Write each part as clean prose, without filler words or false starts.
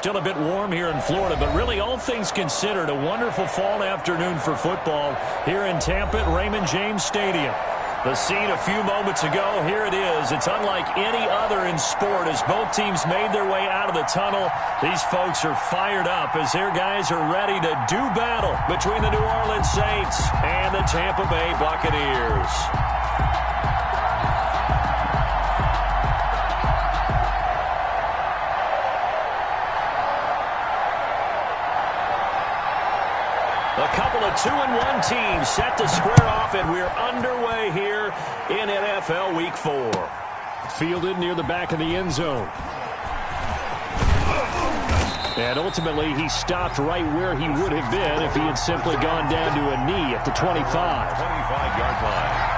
still a bit warm here in Florida, but really all things considered, a wonderful fall afternoon for football here in Tampa at Raymond James Stadium. The scene a few moments ago, here it is. It's unlike any other in sport as both teams made their way out of the tunnel. These folks are fired up as their guys are ready to do battle between the New Orleans Saints and the Tampa Bay Buccaneers. A couple of 2-1 teams set to square off, and we're underway here in NFL Week 4. Fielded near the back of the end zone. And ultimately, he stopped right where he would have been if he had simply gone down to a knee at the 25. 25-yard line.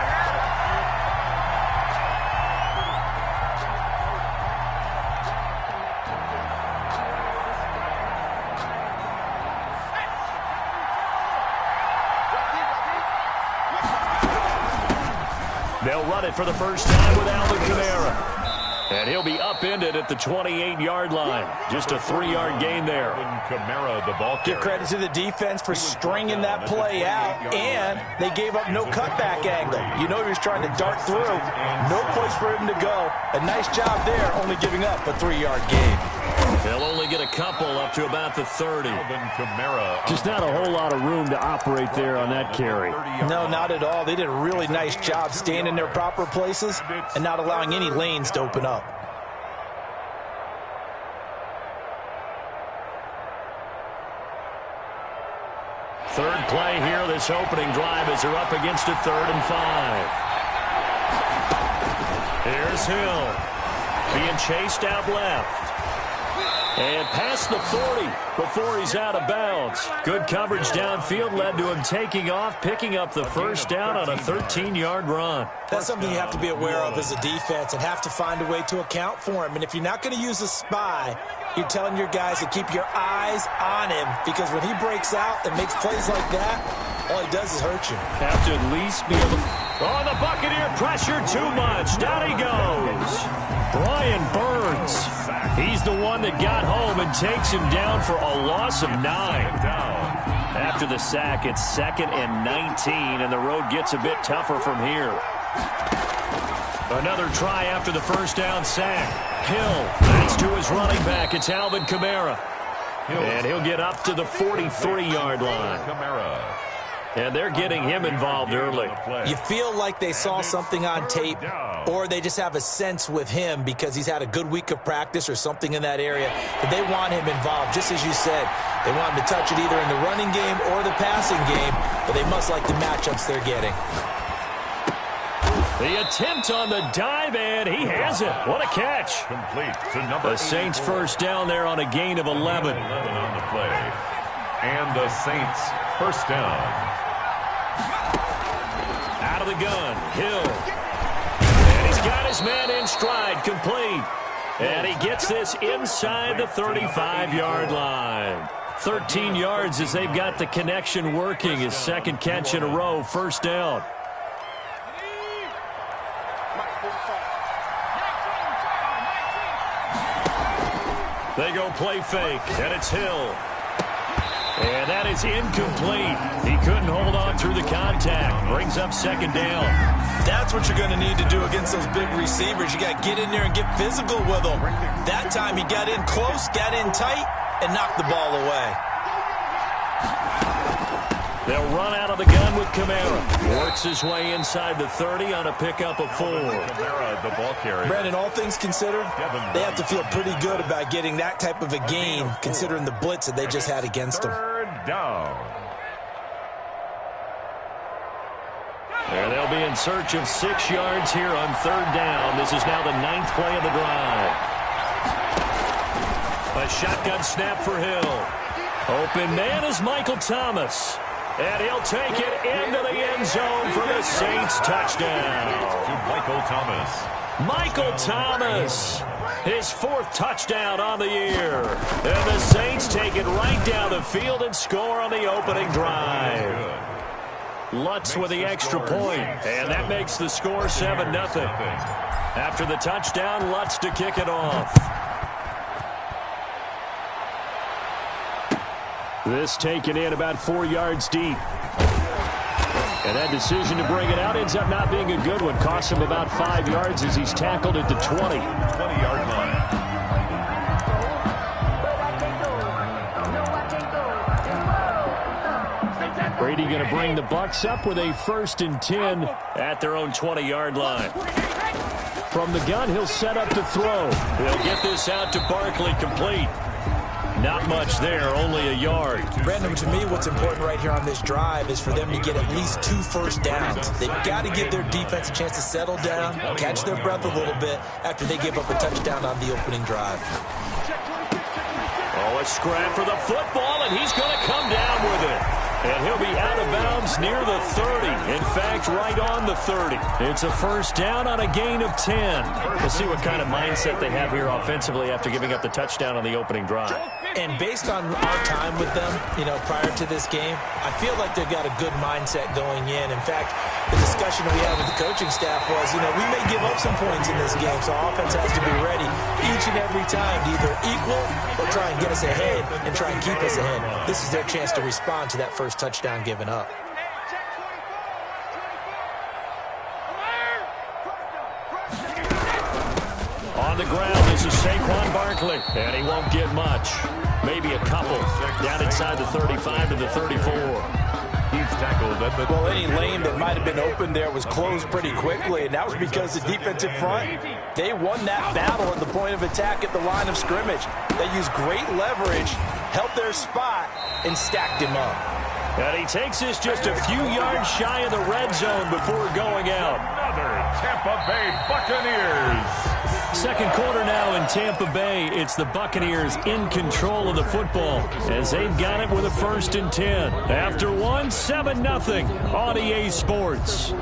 They'll run it for the first time with Alvin Kamara. And he'll be upended at the 28-yard line. Just a 3-yard gain there. Kamara, the ball carrier. Give credit to the defense for stringing that play out, and they gave up no cutback angle. You know he was trying to dart through. No place for him to go. A nice job there, only giving up a 3-yard gain. They'll only get a couple up to about the 30. Just not a whole lot of room to operate there on that carry. No, not at all. They did a really nice job staying in their proper places and not allowing any lanes to open up. Third play here, this opening drive as they're up against a 3rd and 5. Here's Hill. Being chased out left. And past the 40 before he's out of bounds. Good coverage downfield led to him taking off, picking up the first down on a 13-yard run. That's something you have to be aware of as a defense and have to find a way to account for him. And if you're not going to use a spy, you're telling your guys to keep your eyes on him, because when he breaks out and makes plays like that, all he does is hurt you. Have to at least be able to... Oh, the Buccaneer pressure too much. Down he goes. Brian Burns. He's the one that got home and takes him down for a loss of 9. After the sack, it's 2nd and 19, and the road gets a bit tougher from here. Another try after the first down sack. Hill, that's to his running back. It's Alvin Kamara. And he'll get up to the 43-yard line. And they're getting him involved early. You feel like they saw something on tape, or they just have a sense with him because he's had a good week of practice or something in that area, but they want him involved. Just as you said, they want him to touch it either in the running game or the passing game, but they must like the matchups they're getting. The attempt on the dive, and he has it. What a catch. Complete to number the Saints first down there on a gain of 11. 11 on the play. And the Saints first down. Out of the gun, Hill. And he's got his man in stride, complete. And he gets this inside the 35-yard line. 13 yards as they've got the connection working. His second catch in a row, first down. They go play fake, and it's Hill. And that is incomplete. He couldn't hold on through the contact. Brings up second down. That's what you're going to need to do against those big receivers. You got to get in there and get physical with them. That time he got in close, got in tight, and knocked the ball away. They'll run out of the gun with Kamara. Works his way inside the 30 on a pickup of 4. Kamara, the ball carrier. Brandon, all things considered, they have to feel pretty good about getting that type of a gain, considering the blitz that they just had against them. Third down. And they'll be in search of 6 yards here on third down. This is now the 9th play of the drive. A shotgun snap for Hill. Open man is Michael Thomas. And he'll take it into the end zone for the Saints touchdown. To Michael Thomas. Michael Thomas, his 4th touchdown on the year. And the Saints take it right down the field and score on the opening drive. Lutz with the extra point, and that makes the score 7-0. After the touchdown, Lutz to kick it off. This taken in about 4 yards deep. And that decision to bring it out ends up not being a good one. Costs him about 5 yards as he's tackled at the 20. 20-yard line. Brady going to bring the Bucs up with a 1st and 10 at their own 20-yard line. From the gun, he'll set up to throw. He'll get this out to Barkley, complete. Not much there, only a yard. Brandon, to me, what's important right here on this drive is for them to get at least 2 first downs. They've got to give their defense a chance to settle down, catch their breath a little bit after they give up a touchdown on the opening drive. Oh, a scrap for the football, and he's going to come down with it. And he'll be out of bounds near the 30. In fact, right on the 30. It's a first down on a gain of 10. We'll see what kind of mindset they have here offensively after giving up the touchdown on the opening drive. And based on our time with them, prior to this game, I feel like they've got a good mindset going in. In fact, the discussion we had with the coaching staff was, we may give up some points in this game, so our offense has to be ready each and every time to either equal or try and get us ahead and try and keep us ahead. This is their chance to respond to that first touchdown given up. On the ground, this is Saquon Barkley, and he won't get much. Maybe a couple. Down inside the 35 to the 34. He's tackled at the... Well, any lane that might have been open there was closed pretty quickly, and that was because the defensive front, they won that battle at the point of attack at the line of scrimmage. They used great leverage, held their spot, and stacked him up. And he takes this just a few yards shy of the red zone before going out. Another Tampa Bay Buccaneers. Second quarter now in Tampa Bay. It's the Buccaneers in control of the football as they've got it with a 1st and 10. After one, 7-0 on EA Sports.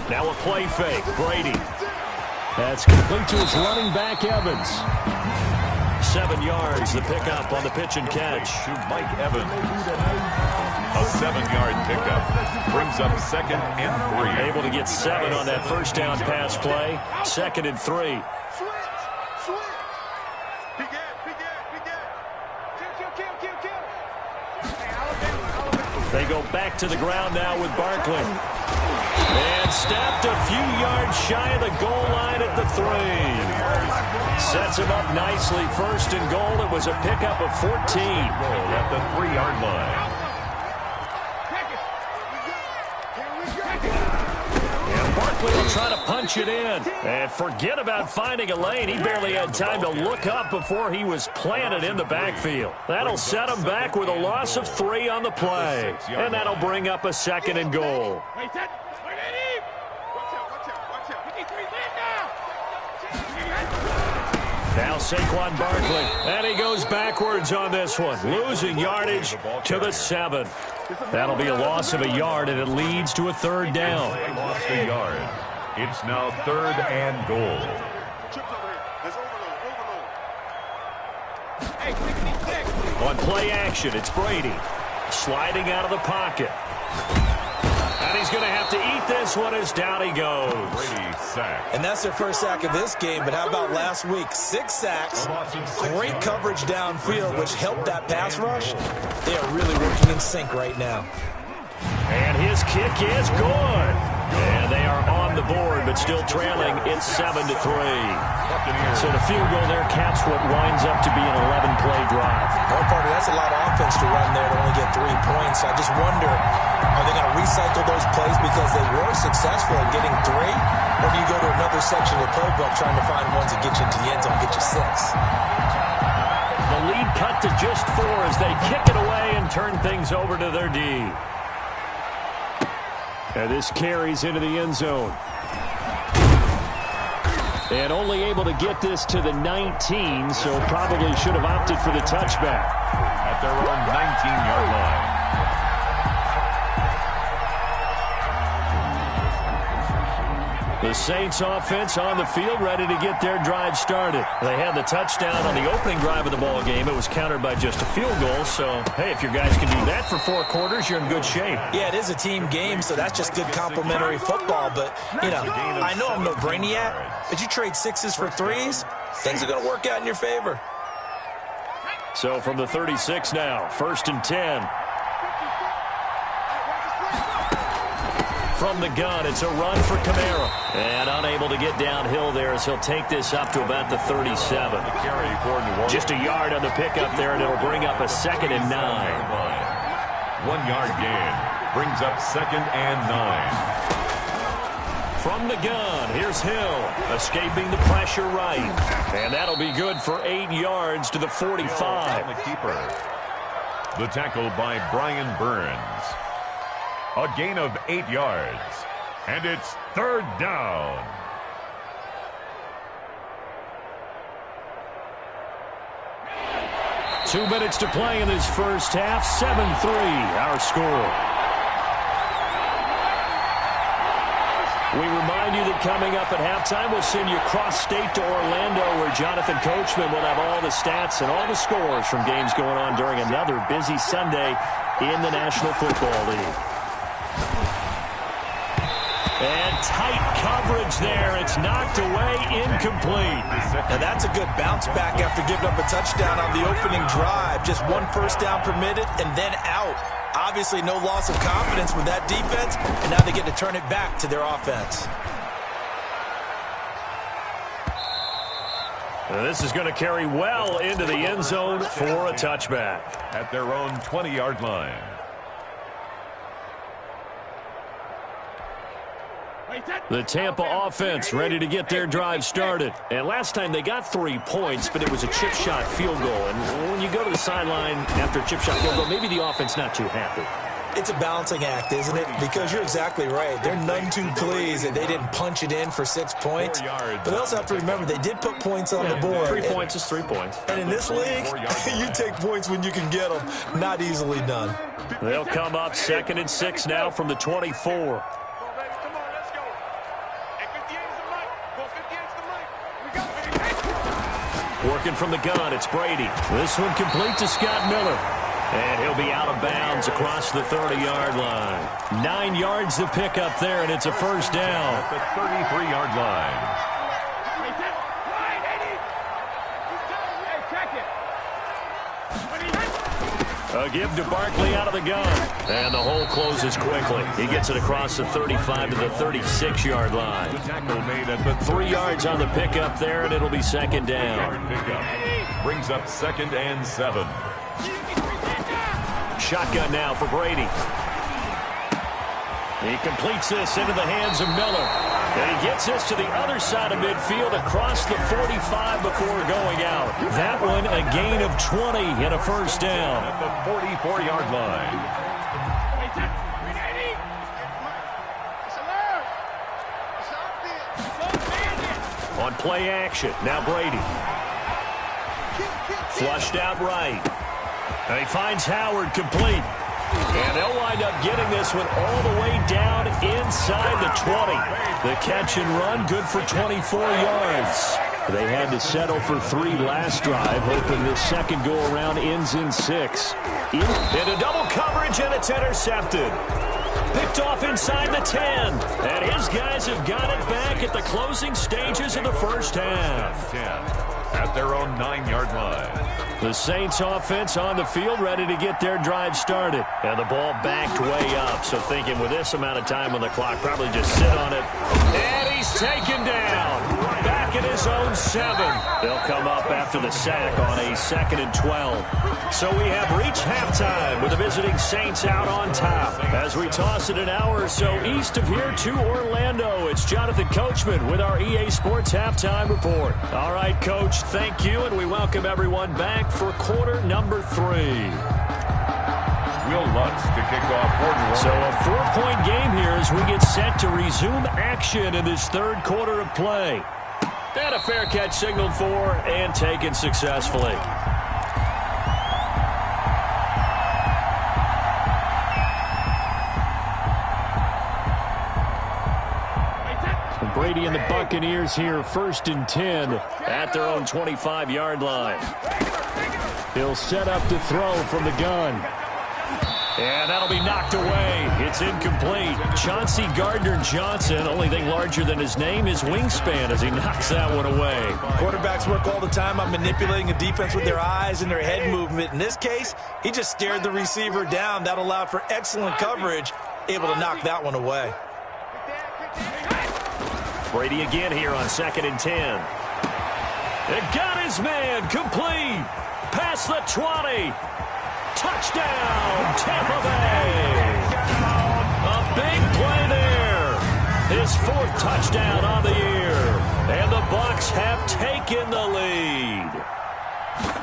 Now a play fake. Brady. That's complete to his running back, Evans. 7 yards, the pickup on the pitch and catch. To Mike Evans. A 7-yard pickup. Brings up 2nd and 3. Able to get 7 on that first down pass play. 2nd and 3. They go back to the ground now with Barkley. And snapped a few yards shy of the goal line at the 3. Sets him up nicely. 1st and goal. It was a pickup of 14. At the 3-yard line. And Barkley will try to punch it in. And forget about finding a lane. He barely had time to look up before he was planted in the backfield. That'll set him back with a loss of 3 on the play. And that'll bring up a 2nd and goal. Now Saquon Barkley, and he goes backwards on this one, losing yardage to the 7. That'll be a loss of a yard, and it leads to a 3rd down. They lost a yard. It's now 3rd and goal. On play action, it's Brady sliding out of the pocket. And he's going to have to eat this one as down he goes. Brady sacked. And that's their first sack of this game, but how about last week? 6 sacks, great coverage downfield, which helped that pass rush. They are really working in sync right now. And his kick is good. And they are on the board, but still trailing. It's 7-3. So the field goal there caps what winds up to be an 11-play drive. Well, partner, that's a lot of offense to run there to only get 3 points. I just wonder, are they going to recycle those plays because they were successful at getting 3? Or do you go to another section of the playbook trying to find ones that get you into the end zone, get you 6? The lead cut to just 4 as they kick it away and turn things over to their D. And this carries into the end zone. And only able to get this to the 19, so probably should have opted for the touchback. At their own 19-yard line. The Saints offense on the field, ready to get their drive started. They had the touchdown on the opening drive of the ball game. It was countered by just a field goal. So, hey, if your guys can do that for 4 quarters, you're in good shape. Yeah, it is a team game, so that's just good complimentary football. But, you know, I know I'm no brainiac, but you trade 6s for 3s, things are going to work out in your favor. So from the 36 now, 1st and 10. From the gun, it's a run for Kamara. And unable to get downhill there as he'll take this up to about the 37. Just a yard on the pickup there, and it'll bring up a 2nd and 9. 1 yard gain brings up 2nd and 9. From the gun, here's Hill, escaping the pressure right. And that'll be good for 8 yards to the 45. The keeper. The tackle by Brian Burns. A gain of 8 yards. And it's 3rd down. Two minutes to play in this first half. 7-3, our score. We remind you that coming up at halftime, we'll send you cross-state to Orlando, where Jonathan Coachman will have all the stats and all the scores from games going on during another busy Sunday in the National Football League. And tight coverage there. It's knocked away, incomplete. Now that's a good bounce back after giving up a touchdown on the opening drive. Just 1 first down permitted and then out. Obviously no loss of confidence with that defense, and now they get to turn it back to their offense. This is going to carry well into the end zone for a touchback. At their own 20-yard line. The Tampa offense ready to get their drive started. And last time they got 3 points, but it was a chip shot field goal. And when you go to the sideline after a chip shot field goal, maybe the offense not too happy. It's a balancing act, isn't it? Because you're exactly right. They're none too pleased that they didn't punch it in for 6 points. But they also have to remember they did put points on the board. 3 points is 3 points. And in this league, you take points when you can get them. Not easily done. They'll come up 2nd and 6 now from the 24. Working from the gun, it's Brady. This one complete to Scott Miller. And he'll be out of bounds across the 30-yard line. 9 yards to pick up there, and it's a first down. At the 33-yard line. A give to Barkley out of the gun. And the hole closes quickly. He gets it across the 35 to the 36-yard line. The tackle made at the 3 yards on the pickup there, and it'll be 2nd down. Pickup brings up 2nd and 7. Shotgun now for Brady. He completes this into the hands of Miller. And he gets this to the other side of midfield across the 45 before going out. That one a gain of 20 and a first down. At the 44-yard line. On play action, now Brady. Flushed out right. And he finds Howard complete. And they'll wind up getting this one all the way down inside the 20. The catch and run, good for 24 yards. They had to settle for 3 last drive, hoping this second go-around ends in 6. Into double coverage, and it's intercepted. Picked off inside the 10. And his guys have got it back at the closing stages of the first half. 10 at their own 9-yard line. The Saints offense on the field ready to get their drive started. And the ball backed way up. So thinking with this amount of time on the clock, probably just sit on it. And he's taken down. Back at his own 7. They'll come up after the sack on a 2nd and 12. So we have reached halftime with the visiting Saints out on top. As we toss it an hour or so east of here to Orlando, it's Jonathan Coachman with our EA Sports Halftime Report. All right, Coach, thank you, and we welcome everyone back for quarter number 3. Will Lutz to kick off quarter 1. So a 4-point game here as we get set to resume action in this third quarter of play. And a fair catch signaled for and taken successfully. Brady and the Buccaneers here, 1st and 10 at their own 25-yard line. He'll set up to throw from the gun. And that'll be knocked away. It's incomplete. Chauncey Gardner-Johnson, only thing larger than his name is wingspan as he knocks that one away. Quarterbacks work all the time on manipulating a defense with their eyes and their head movement. In this case, he just stared the receiver down. That allowed for excellent coverage, able to knock that one away. Brady again here on 2nd and 10. It got his man complete. Past the 20. Touchdown, Tampa Bay. A big play there. His 4th touchdown on the year. And the Bucs have taken the lead.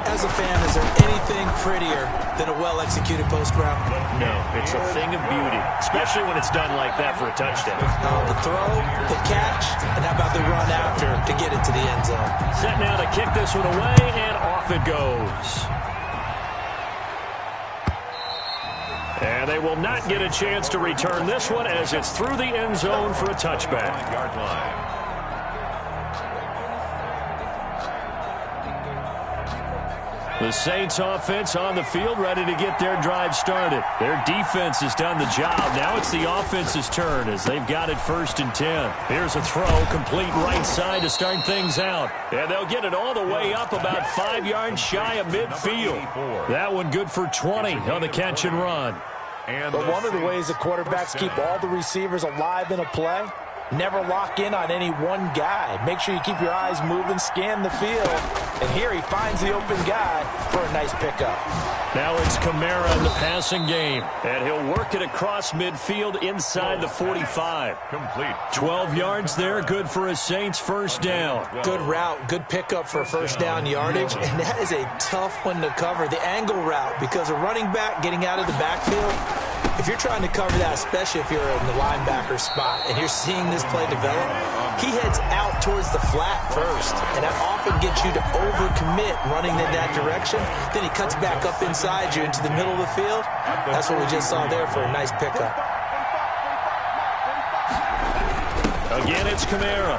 As a fan, is there anything prettier than a well-executed post route? No, it's a thing of beauty, especially when it's done like that for a touchdown. The throw, the catch, and how about the run after to get it to the end zone? Set now to kick this one away, and off it goes. And they will not get a chance to return this one as it's through the end zone for a touchback. Yard line. The Saints offense on the field, ready to get their drive started. Their defense has done the job. Now it's the offense's turn as they've got it 1st and 10. Here's a throw, complete right side to start things out. And they'll get it all the way up about 5 yards shy of midfield. That one good for 20 on the catch and run. But one of the ways the quarterbacks keep all the receivers alive in a play, never lock in on any one guy. Make sure you keep your eyes moving, scan the field. And here he finds the open guy for a nice pickup. Now it's Kamara in the passing game. And he'll work it across midfield inside the 45. Complete. 12 yards there, good for a Saints 1st down. Good route, good pickup for 1st down yardage. And that is a tough one to cover, the angle route, because a running back getting out of the backfield, if you're trying to cover that, especially if you're in the linebacker spot and you're seeing this play develop, he heads out towards the flat first, and that often gets you to overcommit running in that direction. Then he cuts back up inside you into the middle of the field. That's what we just saw there for a nice pickup. Again, it's Kamara.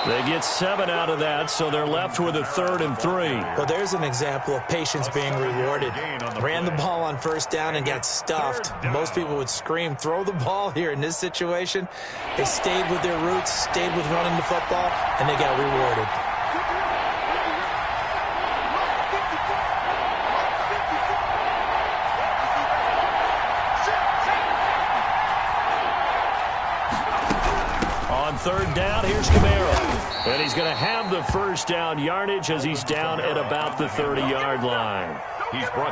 They get 7 out of that, so they're left with a 3rd and 3. Well, there's an example of patience being rewarded. Ran the ball on 1st down and got stuffed. Most people would scream, throw the ball here. In this situation, they stayed with their roots, stayed with running the football, and they got rewarded. On 3rd down, here's Kamara. And he's going to have the 1st down yardage as he's down at about the 30-yard line.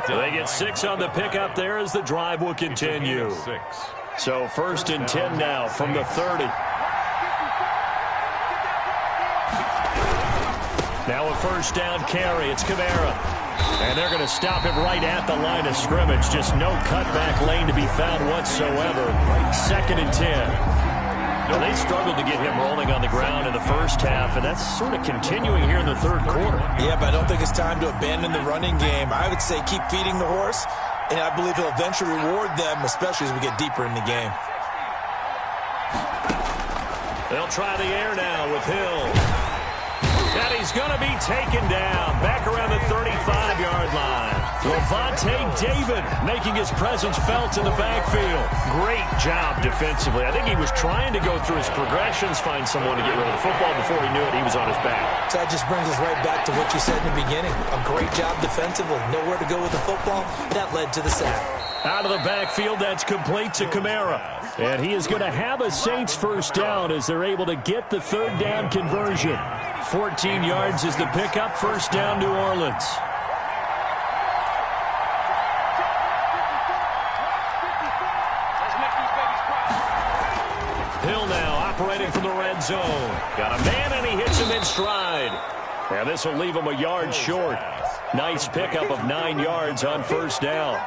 They get 6 on the pickup there as the drive will continue. So 1st and 10 now from the 30. Now a 1st down carry. It's Kamara. And they're going to stop him right at the line of scrimmage. Just no cutback lane to be found whatsoever. 2nd and 10. Well, they struggled to get him rolling on the ground in the 1st half, and that's sort of continuing here in the 3rd quarter. Yeah, but I don't think it's time to abandon the running game. I would say keep feeding the horse, and I believe he'll eventually reward them, especially as we get deeper in the game. They'll try the air now with Hill. And he's going to be taken down back around the 35-yard line. Levante David making his presence felt in the backfield. Great job defensively. I think he was trying to go through his progressions, find someone to get rid of the football. Before he knew it, he was on his back. So that just brings us right back to what you said in the beginning. A great job defensively. Nowhere to go with the football. That led to the sack. Out of the backfield, that's complete to Kamara. And he is going to have a Saints 1st down as they're able to get the 3rd down conversion. 14 yards is the pickup. 1st down, New Orleans. Hill now operating from the red zone. Got a man, and he hits him in stride. And this will leave him a yard short. Nice pickup of 9 yards on 1st down.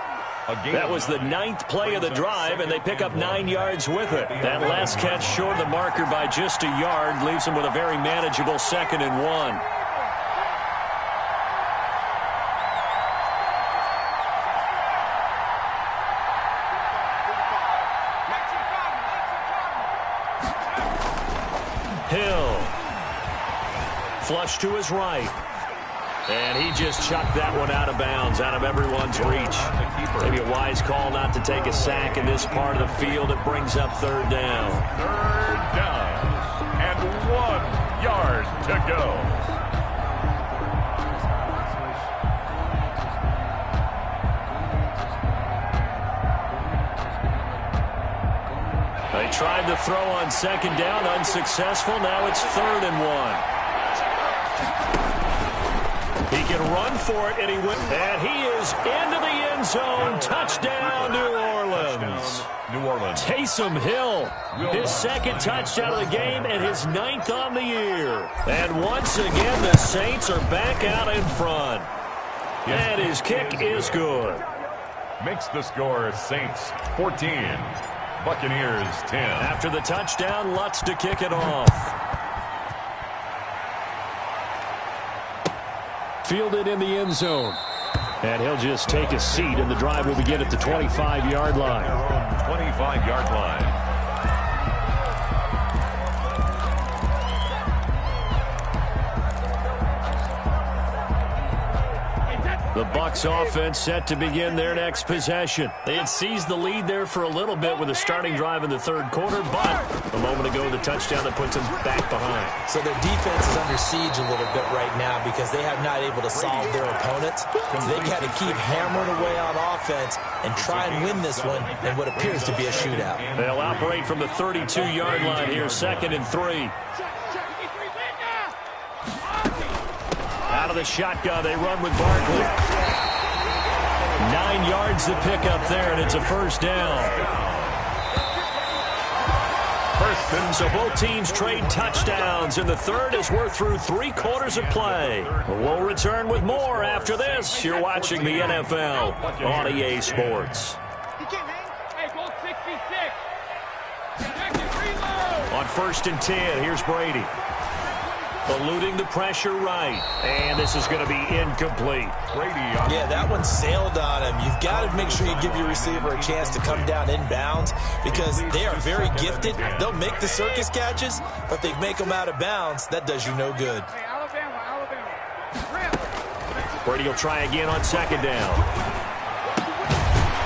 That was the 9th play of the drive, and they pick up 9 yards with it. That last catch short of the marker by just a yard leaves them with a very manageable 2nd and 1. flush to his right. And he just chucked that one out of bounds, out of everyone's reach. Maybe a wise call not to take a sack in this part of the field. It brings up third down. Third down. And 1 yard to go. They tried to throw on second down, unsuccessful. Now it's 3rd and 1. He can run for it, and he went. And he is into the end zone. Touchdown, New Orleans. New Orleans. Taysom Hill, his 2nd touchdown of the game and his 9th on the year. And once again, the Saints are back out in front. And his kick is good. Makes the score Saints 14. Buccaneers 10. After the touchdown, Lutz to kick it off. Fielded in the end zone. And he'll just take a seat, and the drive will begin at the 25-yard line. 25-yard line. The Bucs offense set to begin their next possession. They had seized the lead there for a little bit with a starting drive in the 3rd quarter, but a moment ago, the touchdown that puts them back behind. So their defense is under siege a little bit right now because they have not able to solve their opponents. So they've got to keep hammering away on offense and try and win this one in what appears to be a shootout. They'll operate from the 32-yard line here, 2nd and 3. Out of the shotgun, they run with Barkley. 9 yards to pick up there, and it's a 1st down. So both teams trade touchdowns, and the 3rd as we're through 3 quarters of play. We'll return with more after this. You're watching the NFL on EA Sports. On 1st and 10, here's Brady. Eluding the pressure right. And this is going to be incomplete. Yeah, that one sailed on him. You've got to make sure you give your receiver a chance to come down inbounds because they are very gifted. They'll make the circus catches, but if they make them out of bounds, that does you no good. Brady will try again on 2nd down.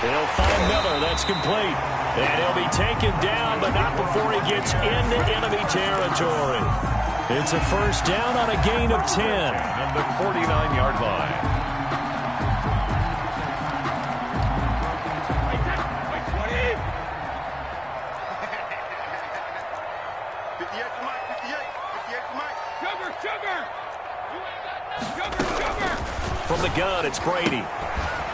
He'll find Miller. That's complete. And he'll be taken down, but not before he gets into enemy territory. It's a 1st down on a gain of 10. On the 49-yard line. From the gun, it's Brady.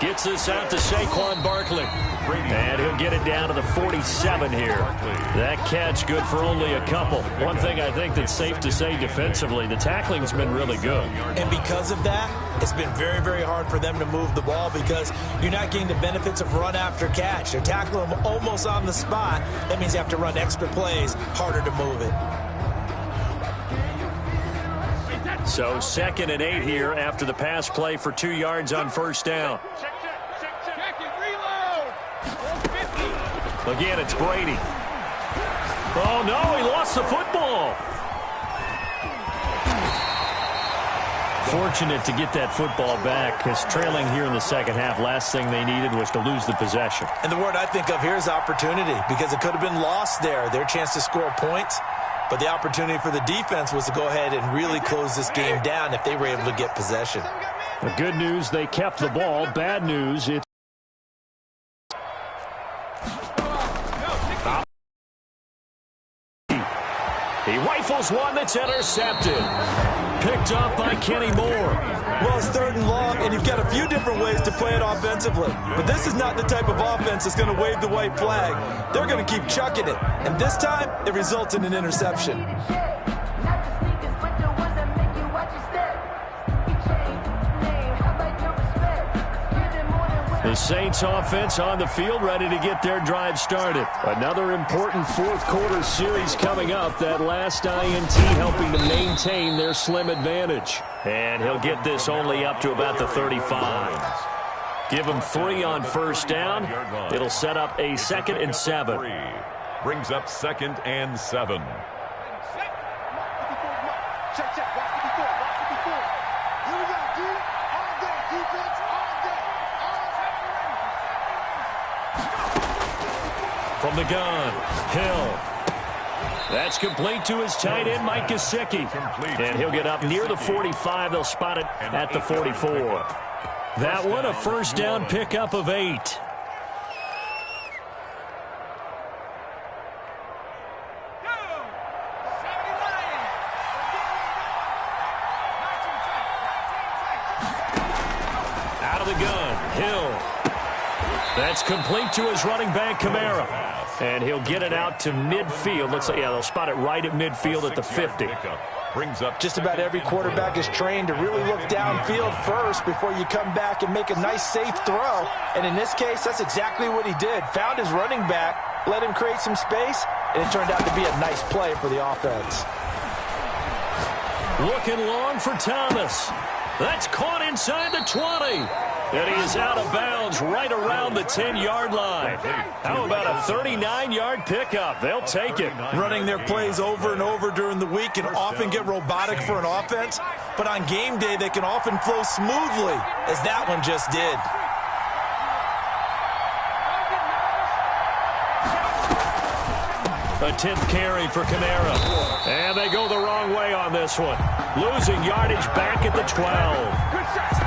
Gets this out to Saquon Barkley. And he'll get it down to the 47 here. That catch good for only a couple. One thing I think that's safe to say defensively, the tackling's been really good. And because of that, it's been very, very hard for them to move the ball because you're not getting the benefits of run after catch. They're tackling them almost on the spot. That means you have to run extra plays, harder to move it. So 2nd and 8 here after the pass play for 2 yards on 1st down. Again, it's Brady. Oh, no, he lost the football. Fortunate to get that football back because trailing here in the 2nd half, last thing they needed was to lose the possession. And the word I think of here is opportunity because it could have been lost there. Their chance to score points. But the opportunity for the defense was to go ahead and really close this game down if they were able to get possession. The good news, they kept the ball. Bad news, it's he rifles one that's intercepted. Picked up by Kenny Moore. Well, it's 3rd and long, and you've got a few different ways to play it offensively. But this is not the type of offense that's going to wave the white flag. They're going to keep chucking it. And this time, it results in an interception. The Saints offense on the field ready to get their drive started. Another important 4th quarter series coming up. That last INT helping to maintain their slim advantage. And he'll get this only up to about the 35. Give him 3 on 1st down. It'll set up a 2nd and 7. Brings up 2nd and 7. From the gun, Hill. That's complete to his tight end, Mike Gesicki. And he'll get up near the 45. They'll spot it at the 44. That one, a first down pickup of 8. Out of the gun, Hill. That's complete to his running back, Kamara. And he'll get it out to midfield. Let's say, yeah, they'll spot it right at midfield at the 50. Brings up just about every quarterback is trained to really look downfield first before you come back and make a nice, safe throw. And in this case, that's exactly what he did. Found his running back, let him create some space, and it turned out to be a nice play for the offense. Looking long for Thomas. That's caught inside the 20. And he is out of bounds right around the 10-yard line. How about a 39-yard pickup? They'll take it. Running their plays over and over during the week can often get robotic for an offense, but on game day they can often flow smoothly, as that one just did. A 10th carry for Kamara. And they go the wrong way on this one. Losing yardage back at the 12.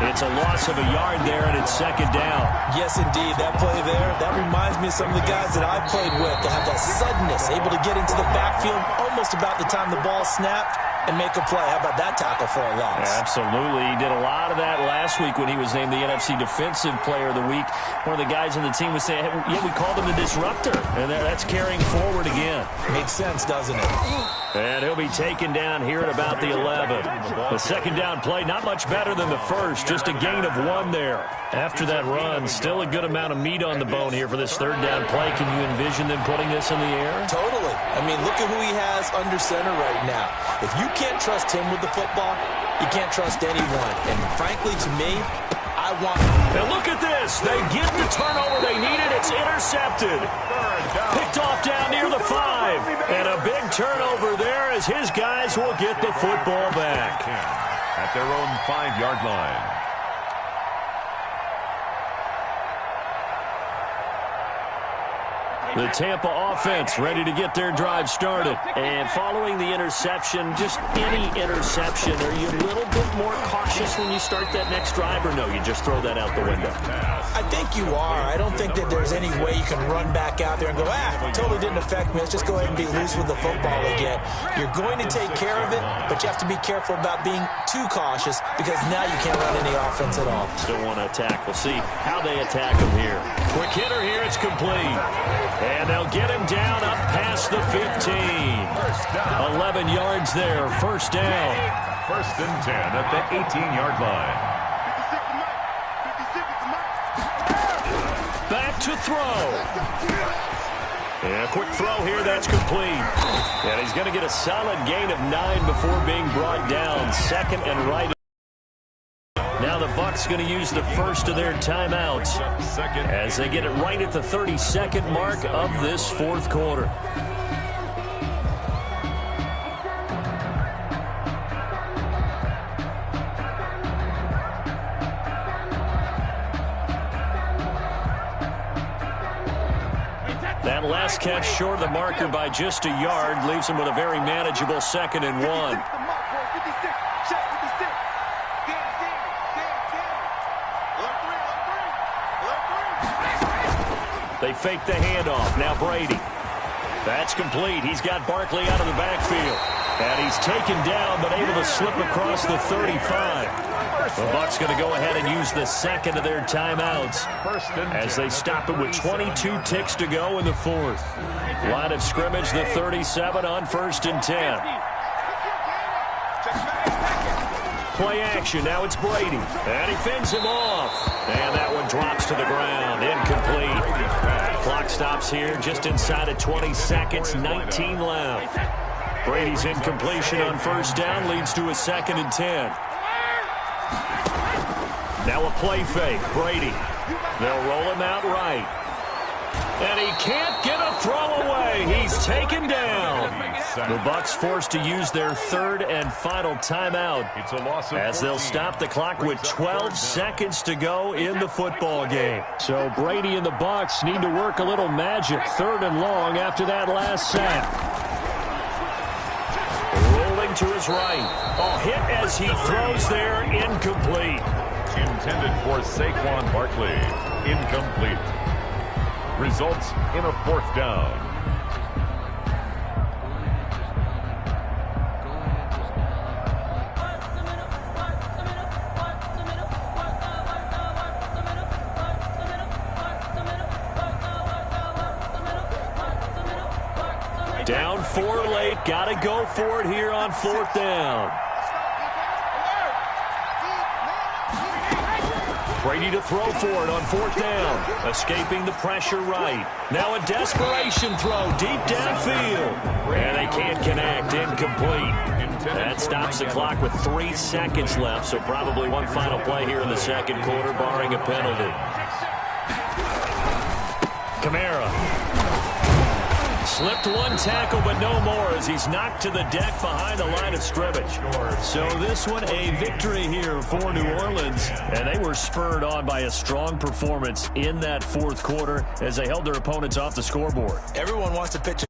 It's a loss of a yard there, and it's second down. Yes, indeed. That play there, that reminds me of some of the guys that I played with that have that suddenness, able to get into the backfield almost about the time the ball snapped and make a play. How about that tackle for a loss? Absolutely. He did a lot of that last week when he was named the NFC Defensive Player of the Week. One of the guys on the team was saying, hey, yeah, we called him the disruptor. And that's carrying forward again. Makes sense, doesn't it? And he'll be taken down here at about the 11. The second down play, not much better than the first. Just a gain of 1 there. After that run, still a good amount of meat on the bone here for this third down play. Can you envision them putting this in the air? Totally. I mean, look at who he has under center right now. If you can't trust him with the football, you can't trust anyone. And frankly, to me, I want... And look at this. They get the turnover they needed. It's intercepted. Picked off down near the 5. And a big turnover there as his guys will get the football back. At their own 5-yard line. The Tampa offense ready to get their drive started. And following the interception, just any interception, are you a little bit more cautious when you start that next drive, or no, you just throw that out the window? I think you are. I don't think that there's any way you can run back out there and go, it totally didn't affect me. Let's just go ahead and be loose with the football again. You're going to take care of it, but you have to be careful about being too cautious because now you can't run any offense at all. Still want to attack. We'll see how they attack him here. Quick hitter here. It's complete. And they'll get him down up past the 15. 11 yards there. First down. First and 10 at the 18-yard line. Back to throw. Yeah, quick throw here. That's complete. And he's going to get a solid gain of 9 before being brought down. Second and right. Now the Bucs going to use the first of their timeouts as they get it right at the 32nd mark of this fourth quarter. That last catch short of the marker by just a yard leaves him with a very manageable second and 1. They fake the handoff. Now Brady. That's complete. He's got Barkley out of the backfield. And he's taken down, but able to slip across the 35. The Bucs going to go ahead and use the second of their timeouts as they stop it with 22 ticks to go in the fourth. Line of scrimmage, the 37 on first and 10. Play action. Now it's Brady. And he fends him off. And that one drops to the ground. Incomplete. Clock stops here just inside of 20 seconds. 19 left. Brady's incompletion on first down leads to a second and 10. Now a play fake. Brady. They'll roll him out right. And he can't get a throw away. He's taken down. The Bucs forced to use their third and final timeout It's a loss of as they'll 14. stop the clock with 12 seconds to go in the football game. So Brady and the Bucs need to work a little magic, third and long after that last sack. Rolling to his right. A hit as he throws there, incomplete. Intended for Saquon Barkley. Incomplete. Results in a fourth down. Down 4 late. Got to go for it here on fourth down. Brady to throw for it on fourth down. Escaping the pressure right. Now a desperation throw deep downfield. And they can't connect. Incomplete. That stops the clock with 3 seconds left, so probably one final play here in the second quarter, barring a penalty. Kamara. Slipped one tackle, but no more as he's knocked to the deck behind the line of scrimmage. So this one a victory here for New Orleans, and they were spurred on by a strong performance in that fourth quarter as they held their opponents off the scoreboard. Everyone wants to pitch